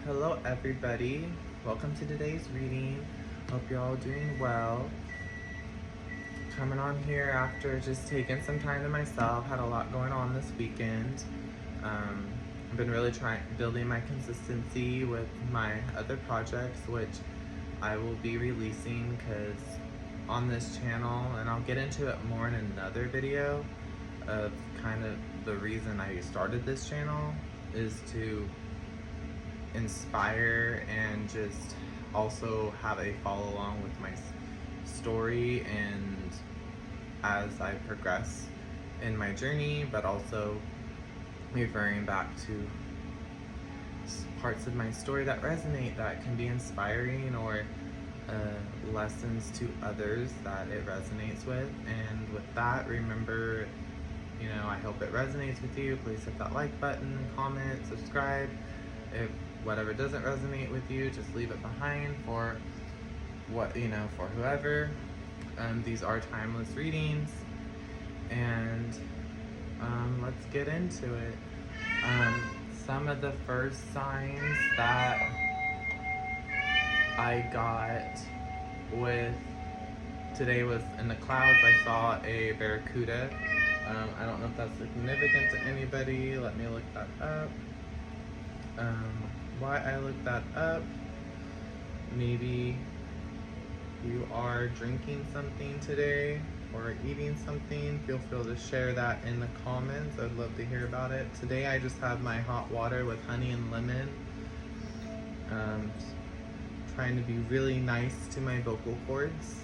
Hello everybody, welcome to today's reading. Hope you're all doing well. Coming on here after just taking some time to myself. Had a lot going on this weekend. I've been really building my consistency with my other projects, which I will be releasing because on this channel, and I'll get into it more in another video of kind of the reason I started this channel is to inspire and just also have a follow along with my story and as I progress in my journey, but also referring back to parts of my story that resonate, that can be inspiring, or lessons to others that it resonates with. And with that, remember, I hope it resonates with you. Please hit that like button, comment, subscribe. If whatever doesn't resonate with you, just leave it behind for for whoever. These are timeless readings, and let's get into it. Some of the first signs that I got with today was in the clouds. I saw a barracuda. I don't know if that's significant to anybody. Let me look that up. Why I looked that up, maybe you are drinking something today or eating something. Feel free to share that in the comments. I'd love to hear about it. Today I just have my hot water with honey and lemon. Trying to be really nice to my vocal cords.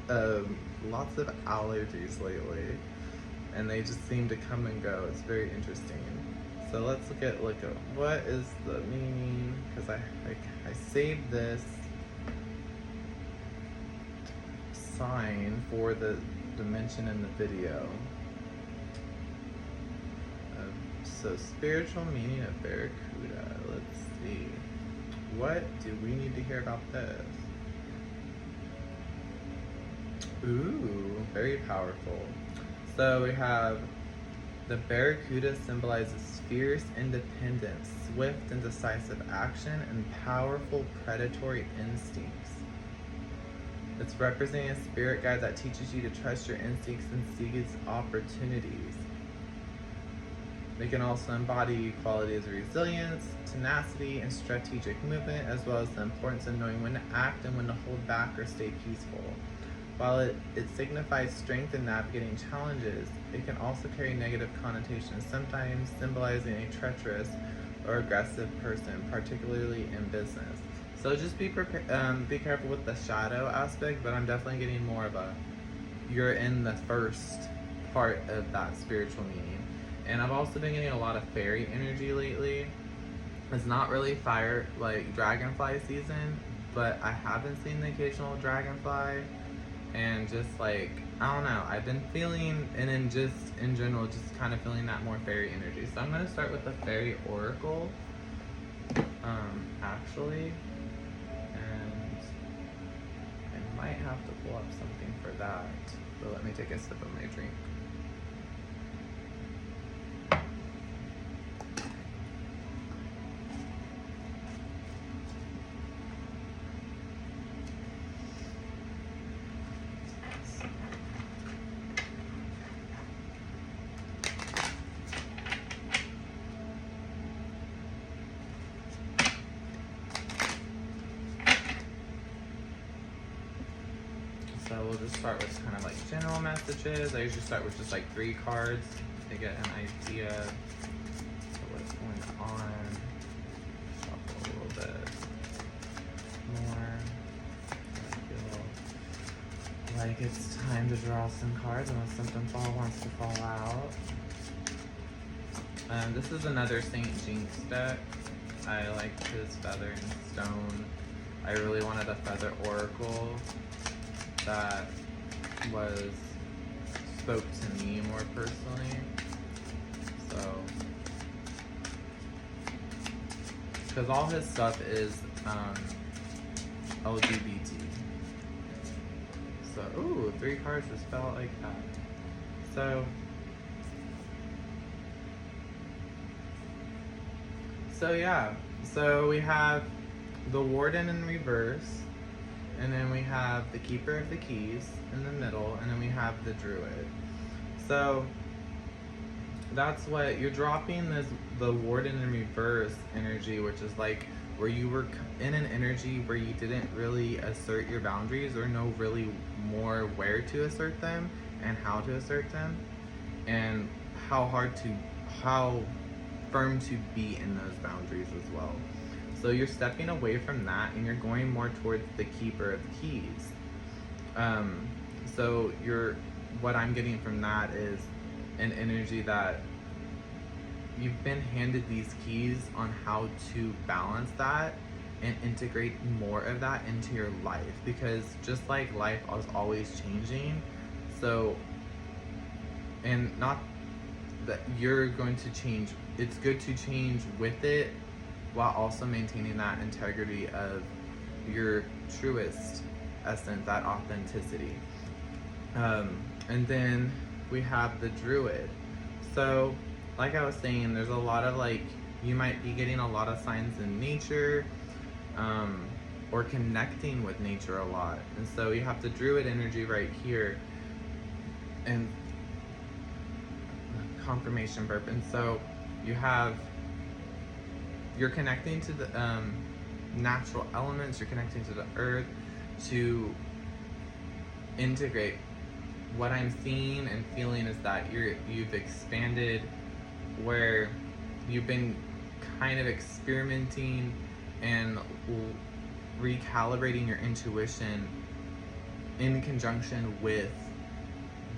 Lots of allergies lately, and they just seem to come and go. It's very interesting. So let's look at what is the meaning, because I saved this sign for the dimension in the video. So spiritual meaning of barracuda. Let's see. What do we need to hear about this? Ooh, very powerful. So we have the barracuda symbolizes fierce independence, swift and decisive action, and powerful predatory instincts. It's representing a spirit guide that teaches you to trust your instincts and seize opportunities. They can also embody qualities of resilience, tenacity, and strategic movement, as well as the importance of knowing when to act and when to hold back or stay peaceful. While it signifies strength in navigating challenges, it can also carry negative connotations, sometimes symbolizing a treacherous or aggressive person, particularly in business. So just be careful with the shadow aspect, but I'm definitely getting more of you're in the first part of that spiritual meaning. And I've also been getting a lot of fairy energy lately. It's not really fire, like dragonfly season, but I have been seeing the occasional dragonfly. And just I don't know, I've been feeling, and in general, just kind of feeling that more fairy energy. So I'm going to start with the fairy oracle, actually, and I might have to pull up something for that, but let me take a sip of my drink. So we'll just start with kind of general messages. I usually start with just 3 cards to get an idea of what's going on. Shuffle a little bit more. I feel like it's time to draw some cards unless something wants to fall out. This is another St. Jinx deck. I liked his feather and stone. I really wanted a feather oracle that spoke to me more personally. So, because all his stuff is LGBT. So, ooh, 3 cards just fell like that. So yeah, So we have the Warden in reverse, and then we have the Keeper of the Keys in the middle, and then we have the Druid. So that's what you're dropping, this the Warden in reverse energy, which is like where you were in an energy where you didn't really assert your boundaries or know really more where to assert them and how to assert them, and how firm to be in those boundaries as well. So you're stepping away from that and you're going more towards the Keeper of Keys. So what I'm getting from that is an energy that you've been handed these keys on how to balance that and integrate more of that into your life, because just like life is always changing, so, and not that you're going to change, it's good to change with it while also maintaining that integrity of your truest essence, that authenticity. And then we have the Druid. So like I was saying, there's a lot of like, you might be getting a lot of signs in nature, or connecting with nature a lot. And so you have the Druid energy right here, and confirmation burp. And so you're connecting to the natural elements, you're connecting to the earth to integrate. What I'm seeing and feeling is that you've expanded, where you've been kind of experimenting and recalibrating your intuition in conjunction with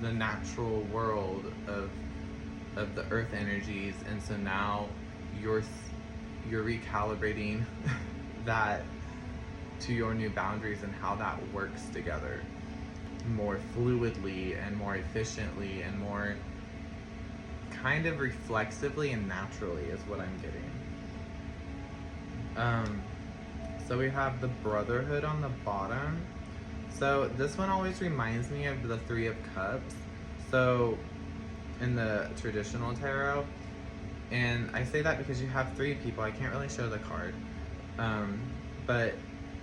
the natural world of the earth energies. And so now you're recalibrating that to your new boundaries and how that works together more fluidly and more efficiently and more kind of reflexively and naturally is what I'm getting. So we have the Brotherhood on the bottom. So this one always reminds me of the Three of Cups, so in the traditional tarot. And I say that because you have three people. I can't really show the card, but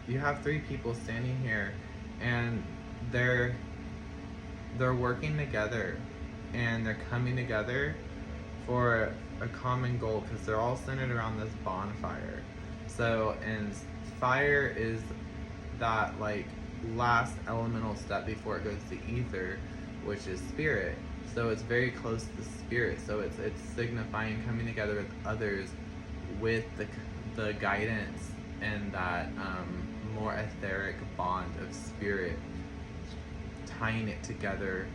you have three people standing here, and they're working together, and they're coming together for a common goal, because they're all centered around this bonfire. So, and fire is that like last elemental step before it goes to ether, which is spirit. So it's very close to spirit. So it's signifying coming together with others with the guidance and that more etheric bond of spirit, tying it together,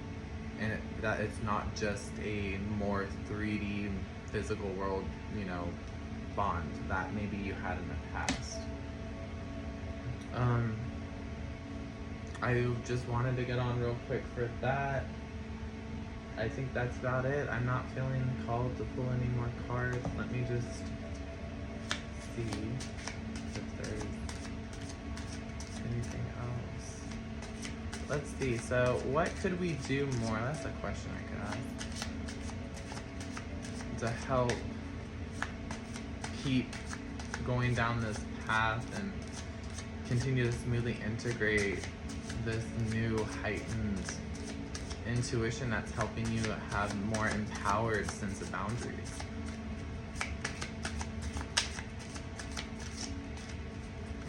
and that it's not just a more 3D physical world, bond that maybe you had in the past. I just wanted to get on real quick for that. I think that's about it. I'm not feeling called to pull any more cards. Let me just see if there's anything else. Let's see. So what could we do more? That's a question I could ask. To help keep going down this path and continue to smoothly integrate this new heightened intuition that's helping you have more empowered sense of boundaries.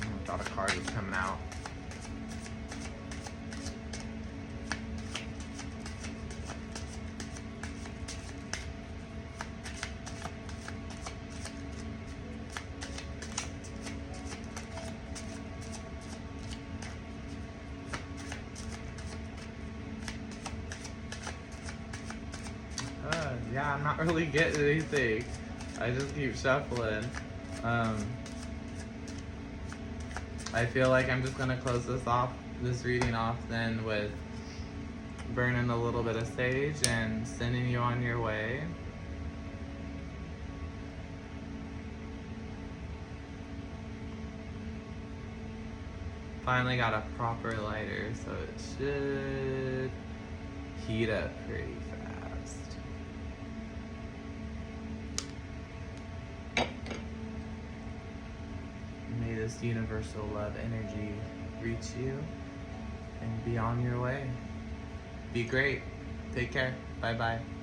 I thought a card was coming out. Yeah, I'm not really getting anything. I just keep shuffling. I feel like I'm just gonna close this reading off then with burning a little bit of sage and sending you on your way. Finally got a proper lighter, so it should heat up pretty fast. this universal love energy reach you and be on your way. Be great. Take care. Bye-bye.